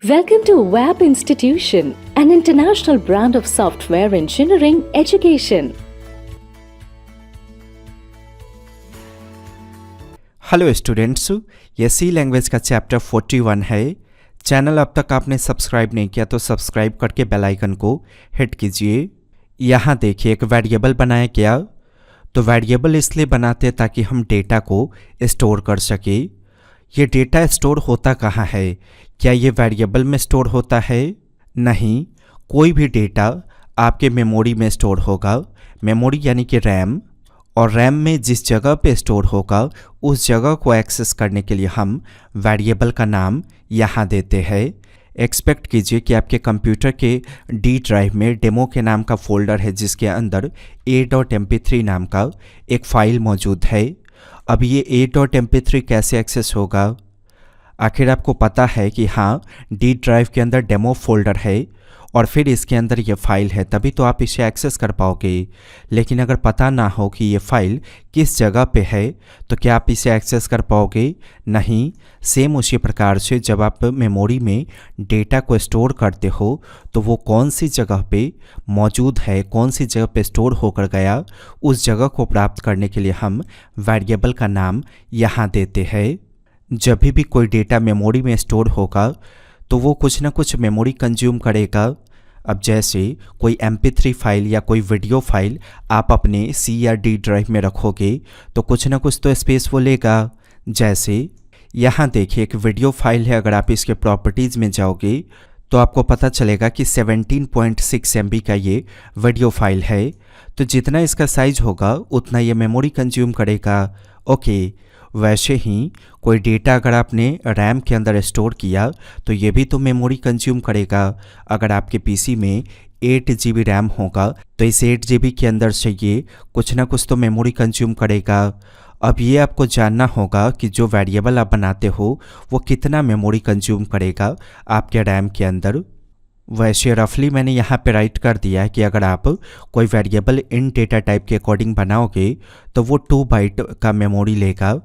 Welcome to WAP Institution, an international brand of software engineering education. Hello students, ये सी language का chapter 41 है। Channel अब तक आपने सब्सक्राइब नहीं किया तो सब्सक्राइब करके बेल आइकन को हिट कीजिए। यहाँ देखिए एक वेरिएबल बनाया गया। तो वेरिएबल इसलिए बनाते हैं ताकि हम डेटा को स्टोर कर सके। ये डेटा स्टोर होता कहाँ है? क्या ये वेरिएबल में स्टोर होता है? नहीं, कोई भी डेटा आपके मेमोरी में स्टोर होगा। मेमोरी यानी कि रैम, और रैम में जिस जगह पे स्टोर होगा उस जगह को एक्सेस करने के लिए हम वेरिएबल का नाम यहाँ देते हैं। एक्सपेक्ट कीजिए कि आपके कंप्यूटर के डी ड्राइव में डेमो के नाम का फोल्डर है जिसके अंदर a.mp3 नाम का एक फ़ाइल मौजूद है। अब ये a.mp3 कैसे एक्सेस होगा? आखिर आपको पता है कि हाँ, डी ड्राइव के अंदर डेमो फोल्डर है और फिर इसके अंदर ये फ़ाइल है, तभी तो आप इसे एक्सेस कर पाओगे। लेकिन अगर पता ना हो कि ये फ़ाइल किस जगह पे है तो क्या आप इसे एक्सेस कर पाओगे? नहीं। सेम उसी प्रकार से जब आप मेमोरी में डेटा को स्टोर करते हो तो वो कौन सी जगह पे मौजूद है, कौन सी जगह पे स्टोर होकर गया, उस जगह को प्राप्त करने के लिए हम वेरिएबल का नाम यहाँ देते हैं। जब भी कोई डेटा मेमोरी में स्टोर होगा तो वो कुछ ना कुछ मेमोरी कंज्यूम करेगा। अब जैसे कोई MP3 फाइल या कोई वीडियो फाइल आप अपने C या D ड्राइव में रखोगे तो कुछ ना कुछ तो स्पेस वो लेगा। जैसे यहाँ देखिए एक वीडियो फाइल है, अगर आप इसके प्रॉपर्टीज़ में जाओगे तो आपको पता चलेगा कि 17.6 MB का ये वीडियो फाइल है। तो जितना इसका साइज होगा उतना ये मेमोरी कंज्यूम करेगा। ओके, वैसे ही कोई डेटा अगर आपने रैम के अंदर स्टोर किया तो ये भी तो मेमोरी कंज्यूम करेगा। अगर आपके पीसी में 8 GB रैम होगा तो इस 8 GB के अंदर से ये कुछ ना कुछ तो मेमोरी कंज्यूम करेगा। अब ये आपको जानना होगा कि जो वेरिएबल आप बनाते हो वो कितना मेमोरी कंज्यूम करेगा आपके रैम के अंदर। वैसे रफली मैंने यहाँ पे राइट कर दिया है कि अगर आप कोई वेरिएबल इन डेटा टाइप के अकॉर्डिंग बनाओगे तो वो 2 बाइट का मेमोरी लेगा।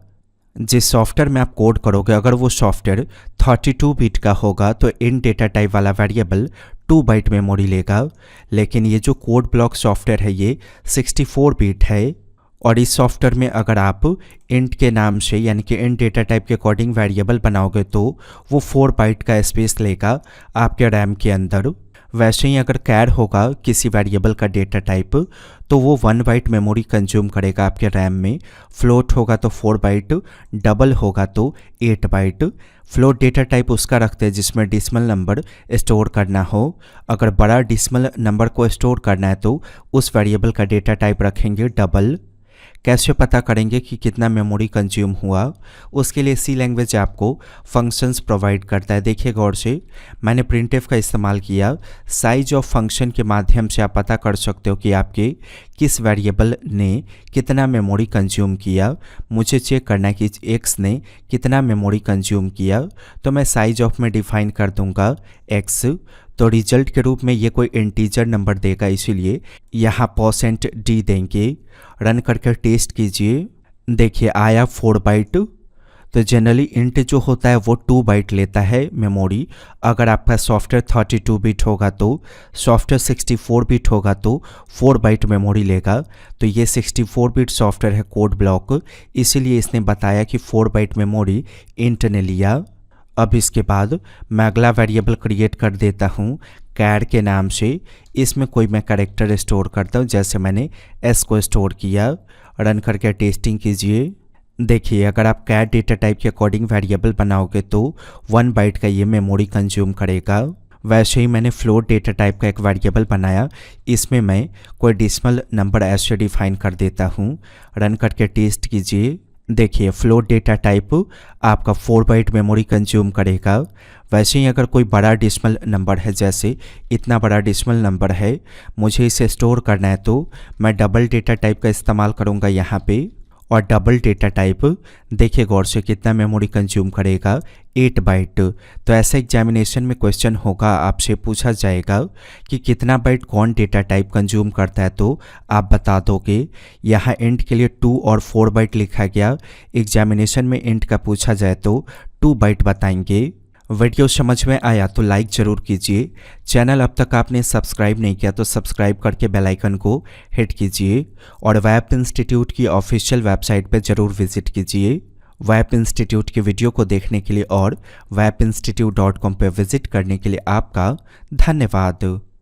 जिस सॉफ्टवेयर में आप कोड करोगे अगर वो सॉफ्टवेयर 32 बिट का होगा तो इन डेटा टाइप वाला वेरिएबल 2 बाइट मेमोरी लेगा। लेकिन ये जो कोड ब्लॉक सॉफ्टवेयर है ये 64 बिट है, और इस सॉफ्टवेयर में अगर आप इंट के नाम से यानी कि इंट डेटा टाइप के अकॉर्डिंग वेरिएबल बनाओगे तो वो 4 बाइट का स्पेस लेगा आपके रैम के अंदर। वैसे ही अगर कैर होगा किसी वेरिएबल का डेटा टाइप तो वो 1 बाइट मेमोरी कंज्यूम करेगा आपके रैम में। फ्लोट होगा तो 4 बाइट, डबल होगा तो 8 बाइट। फ्लोट डेटा टाइप उसका रखते हैं जिसमें डेसिमल नंबर स्टोर करना हो। अगर बड़ा डेसिमल नंबर को स्टोर करना है तो उस वेरिएबल का डेटा टाइप रखेंगे डबल। कैसे पता करेंगे कि कितना मेमोरी कंज्यूम हुआ? उसके लिए सी लैंग्वेज आपको फंक्शंस प्रोवाइड करता है। देखिए गौर से, मैंने प्रिंटफ का इस्तेमाल किया। साइज ऑफ फंक्शन के माध्यम से आप पता कर सकते हो कि आपके किस वेरिएबल ने कितना मेमोरी कंज्यूम किया। मुझे चेक करना है कि एक्स ने कितना मेमोरी कंज्यूम किया, तो मैं साइज ऑफ में डिफाइन कर दूंगा एक्स। तो रिजल्ट के रूप में ये कोई इंटीजर नंबर देगा, इसीलिए यहाँ %d देंगे। रन करके टेस्ट कीजिए। देखिए आया 4 बाइट। तो जनरली इंट जो होता है वो 2 बाइट लेता है मेमोरी। अगर आपका सॉफ्टवेयर 32 बिट होगा तो सॉफ्टवेयर 64 बिट होगा तो 4 बाइट मेमोरी लेगा। तो ये 64 बिट सॉफ्टवेयर है कोड ब्लॉक, इसीलिए इसने बताया कि 4 बाइट मेमोरी इंट ने लिया। अब इसके बाद मैं अगला वेरिएबल क्रिएट कर देता हूँ कैर के नाम से। इसमें कोई मैं कैरेक्टर स्टोर करता हूँ, जैसे मैंने एस को स्टोर किया। रन करके टेस्टिंग कीजिए। देखिए अगर आप कैर डेटा टाइप के अकॉर्डिंग वेरिएबल बनाओगे तो 1 बाइट का ये मेमोरी कंज्यूम करेगा। वैसे ही मैंने फ्लोट डेटा टाइप का एक वेरिएबल बनाया, इसमें मैं कोई डेसिमल नंबर ऐसे डिफाइन कर देता हूँ। रन करके टेस्ट कीजिए। देखिए फ्लोट डेटा टाइप आपका 4 बाइट मेमोरी कंज्यूम करेगा। वैसे ही अगर कोई बड़ा डेसिमल नंबर है, जैसे इतना बड़ा डेसिमल नंबर है, मुझे इसे स्टोर करना है तो मैं डबल डेटा टाइप का इस्तेमाल करूँगा यहाँ पे। और डबल डेटा टाइप देखिए गौर से कितना मेमोरी कंज्यूम करेगा, 8 बाइट। तो ऐसा एग्जामिनेशन में क्वेश्चन होगा, आपसे पूछा जाएगा कि कितना बाइट कौन डेटा टाइप कंज्यूम करता है, तो आप बता दोगे। यहाँ इंट के लिए 2 और 4 बाइट लिखा गया। एग्जामिनेशन में इंट का पूछा जाए तो 2 बाइट बताएंगे। वीडियो समझ में आया तो लाइक ज़रूर कीजिए। चैनल अब तक आपने सब्सक्राइब नहीं किया तो सब्सक्राइब करके बेल आइकन को हिट कीजिए और वैप इंस्टीट्यूट की ऑफिशियल वेबसाइट पर ज़रूर विजिट कीजिए। वैप इंस्टीट्यूट की वीडियो को देखने के लिए और wapinstitute.com पर विजिट करने के लिए आपका धन्यवाद।